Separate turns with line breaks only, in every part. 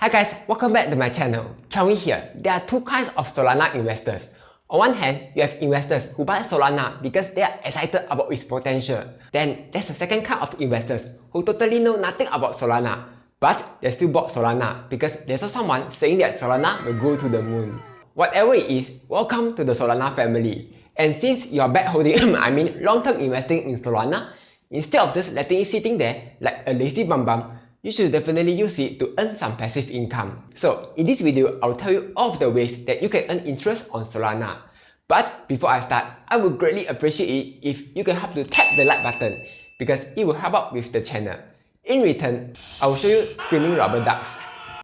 Hi guys, welcome back to my channel. Kelvin here. There are two kinds of Solana investors. On one hand, you have investors who buy Solana because they are excited about its potential. Then there's the second kind of investors who totally know nothing about Solana, but they still bought Solana because they saw someone saying that Solana will go to the moon. Whatever it is, welcome to the Solana family. And since you're back holding, long-term investing in Solana, instead of just letting it sitting there like a lazy bum, you should definitely use it to earn some passive income. So in this video, I'll tell you all of the ways that you can earn interest on Solana. But before I start, I would greatly appreciate it if you can help to tap the like button because it will help out with the channel. In return, I will show you screaming rubber ducks.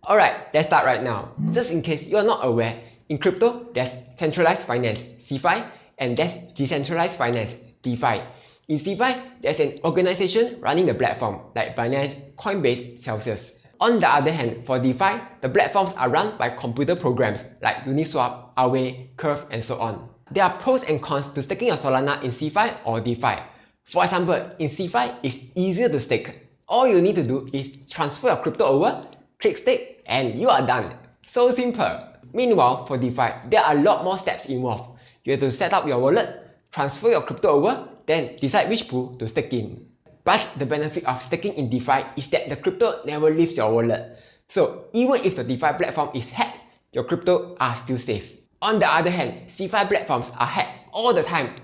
Alright, let's start right now. Just in case you are not aware, in crypto, there's centralized finance, CEFI, and there's decentralized finance, DeFi. In CEFI, there's an organization running the platform like Binance, Coinbase, Celsius. On the other hand, for DeFi, the platforms are run by computer programs like Uniswap, Aave, Curve, and so on. There are pros and cons to staking your Solana in CEFI or DeFi. For example, in CEFI, it's easier to stake. All you need to do is transfer your crypto over, click stake, and you are done. So simple. Meanwhile, for DeFi, there are a lot more steps involved. You have to set up your wallet, transfer your crypto over, then decide which pool to stake in. But the benefit of staking in DeFi is that the crypto never leaves your wallet. So even if the DeFi platform is hacked, your crypto are still safe. On the other hand, CeFi platforms are hacked all the time.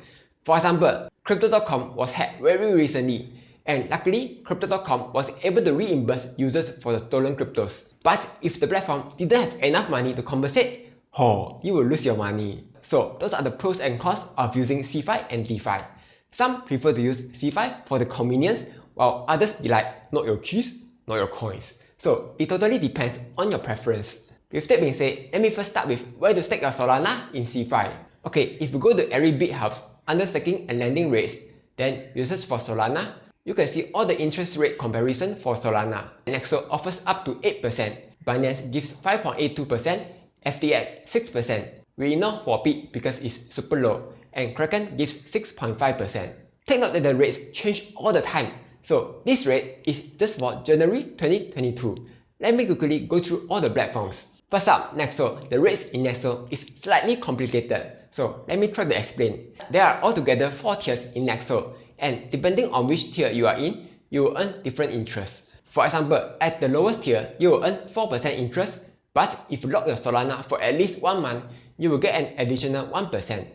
For example, Crypto.com was hacked very recently, and luckily, Crypto.com was able to reimburse users for the stolen cryptos. But if the platform didn't have enough money to compensate, you will lose your money. So those are the pros and cons of using CeFi and DeFi. Some prefer to use CeFi for the convenience, while others be like, not your keys, not your coins. So it totally depends on your preference. With that being said, let me first start with where to stake your Solana in CeFi. Okay, if you go to every BitHub's under staking and lending rates, then you search for Solana, you can see all the interest rate comparison for Solana. Nexo offers up to 8%, Binance gives 5.82%, FTX 6%. We ignore Huobi because it's super low, and Kraken gives 6.5%. Take note that the rates change all the time, so this rate is just for January 2022. Let me quickly go through all the platforms. First up, Nexo. The rates in Nexo is slightly complicated, so let me try to explain. There are altogether 4 tiers in Nexo, and depending on which tier you are in, you will earn different interests. For example, at the lowest tier, you will earn 4% interest, but if you lock your Solana for at least 1 month, you will get an additional 1%.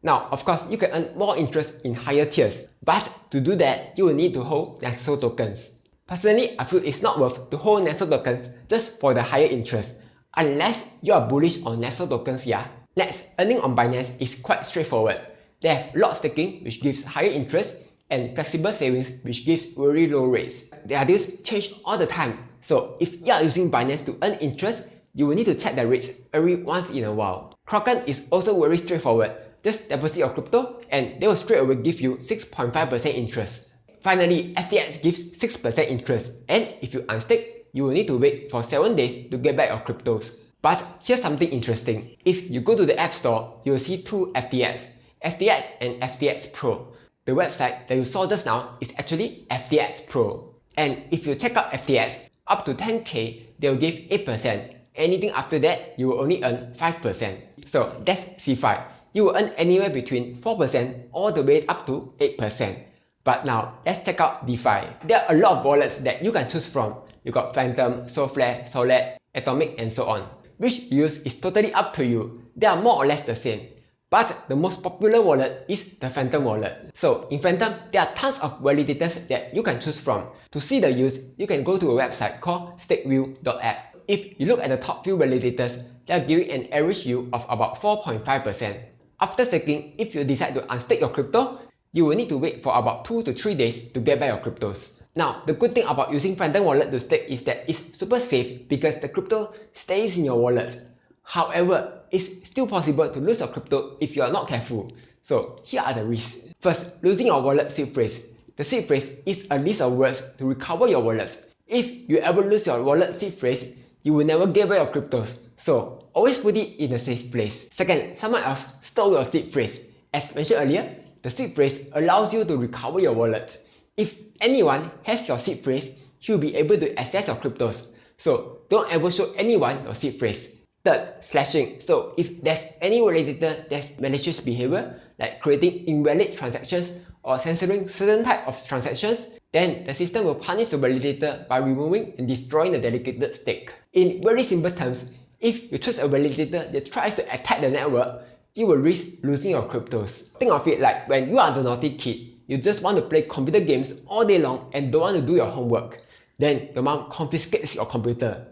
Now, of course, you can earn more interest in higher tiers, but to do that, you will need to hold Nexo tokens. Personally, I feel it's not worth to hold Nexo tokens just for the higher interest, unless you are bullish on Nexo tokens, yeah. Next, earning on Binance is quite straightforward. They have lot staking, which gives higher interest, and flexible savings, which gives very low rates. Their deals change all the time, so if you are using Binance to earn interest, you will need to check the rates every once in a while. Kraken is also very straightforward. Just deposit your crypto and they will straight away give you 6.5% interest. Finally, FTX gives 6% interest, and if you unstake, you will need to wait for 7 days to get back your cryptos. But here's something interesting. If you go to the App Store, you will see 2 FTX, FTX and FTX Pro. The website that you saw just now is actually FTX Pro. And if you check out FTX, up to 10k, they will give 8%. Anything after that, you will only earn 5%. So that's CeFi. You will earn anywhere between 4% all the way up to 8%. But now, let's check out DeFi. There are a lot of wallets that you can choose from. You got Phantom, Solflare, Solid, Atomic, and so on. Which you use is totally up to you. They are more or less the same. But the most popular wallet is the Phantom wallet. So in Phantom, there are tons of validators that you can choose from. To see the use, you can go to a website called stakeview.app. If you look at the top few validators, they are giving an average yield of about 4.5%. After staking, if you decide to unstake your crypto, you will need to wait for about 2 to 3 days to get back your cryptos. Now, the good thing about using Phantom wallet to stake is that it's super safe because the crypto stays in your wallet. However, it's still possible to lose your crypto if you are not careful. So here are the risks. First, losing your wallet seed phrase. The seed phrase is a list of words to recover your wallet. If you ever lose your wallet seed phrase, you will never get back your cryptos. So always put it in a safe place. Second, someone else stole your seed phrase. As mentioned earlier, the seed phrase allows you to recover your wallet. If anyone has your seed phrase, he will be able to access your cryptos. So don't ever show anyone your seed phrase. Third, slashing. So if there's any validator that's malicious behavior, like creating invalid transactions or censoring certain type of transactions, then the system will punish the validator by removing and destroying the dedicated stake. In very simple terms, if you trust a validator that tries to attack the network, you will risk losing your cryptos. Think of it like when you are the naughty kid, you just want to play computer games all day long and don't want to do your homework. Then your mom confiscates your computer.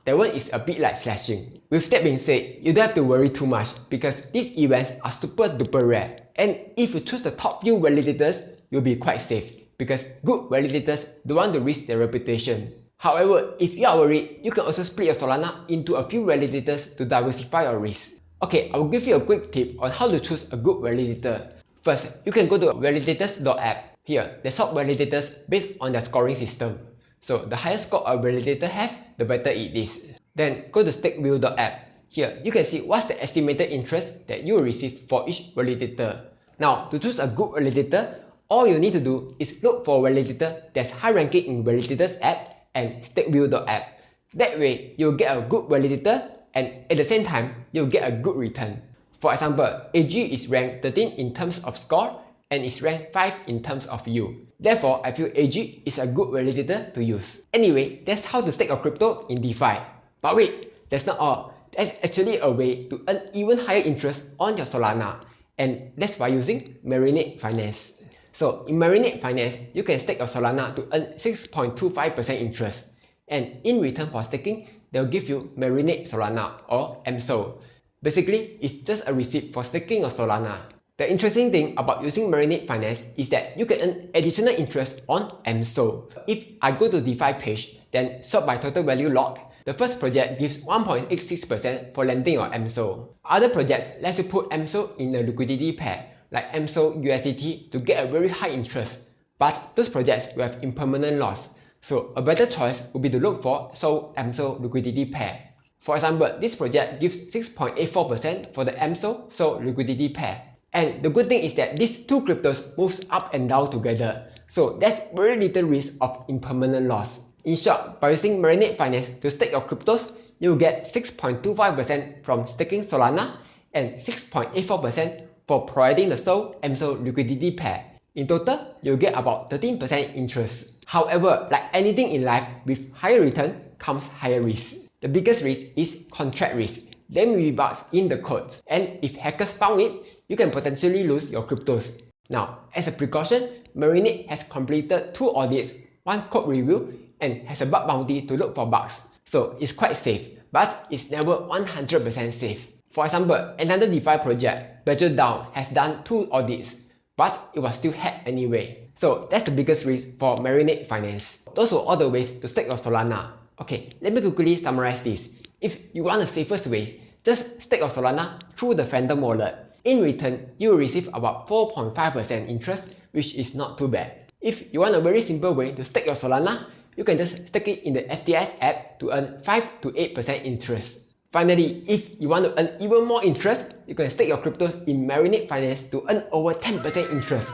That one is a bit like slashing. With that being said, you don't have to worry too much because these events are super duper rare. And if you choose the top few validators, you'll be quite safe because good validators don't want to risk their reputation. However, if you are worried, you can also split your Solana into a few validators to diversify your risk. Okay, I will give you a quick tip on how to choose a good validator. First, you can go to validators.app. Here, they sort validators based on their scoring system. So the higher score a validator have, the better it is. Then go to stakeview.app. Here, you can see what's the estimated interest that you will receive for each validator. Now, to choose a good validator, all you need to do is look for a validator that's high ranking in Validators app and stakeview.app. That way, you'll get a good validator and at the same time, you'll get a good return. For example, AG is ranked 13 in terms of score and is ranked 5 in terms of yield. Therefore, I feel AG is a good validator to use. Anyway, that's how to stake your crypto in DeFi. But wait, that's not all. There's actually a way to earn even higher interest on your Solana, and that's by using Marinate Finance. So in Marinate Finance, you can stake your Solana to earn 6.25% interest. And in return for staking, they'll give you Marinate Solana or MSOL. Basically, it's just a receipt for staking your Solana. The interesting thing about using Marinate Finance is that you can earn additional interest on MSOL. If I go to DeFi page, then sort by total value locked, the first project gives 1.86% for lending your MSOL. Other projects lets you put MSOL in a liquidity pair, like MSOL USDT, to get a very high interest. But those projects will have impermanent loss. So a better choice would be to look for SOL MSOL liquidity pair. For example, this project gives 6.84% for the MSOL SOL liquidity pair. And the good thing is that these two cryptos moves up and down together. So there's very little risk of impermanent loss. In short, by using Marinate Finance to stake your cryptos, you'll get 6.25% from staking Solana and 6.84% for providing the SOL MSOL liquidity pair. In total, you'll get about 13% interest. However, like anything in life, with higher return comes higher risk. The biggest risk is contract risk. There may be bugs in the codes, and if hackers found it, you can potentially lose your cryptos. Now, as a precaution, Marinate has completed 2 audits, 1 code review, and has a bug bounty to look for bugs. So it's quite safe, but it's never 100% safe. For example, another DeFi project, BadgerDAO, has done 2 audits, but it was still hacked anyway. So that's the biggest risk for Marinate Finance. Those were all the ways to stake your Solana. Okay, let me quickly summarize this. If you want the safest way, just stake your Solana through the Phantom wallet. In return, you will receive about 4.5% interest, which is not too bad. If you want a very simple way to stake your Solana, you can just stake it in the FTS app to earn 5 to 8% interest. Finally, if you want to earn even more interest, you can stake your cryptos in Marinate Finance to earn over 10% interest.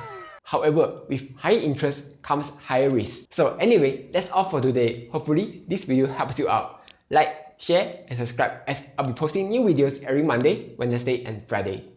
However, with higher interest comes higher risk. So anyway, that's all for today. Hopefully, this video helps you out. Like, share, and subscribe as I'll be posting new videos every Monday, Wednesday, and Friday.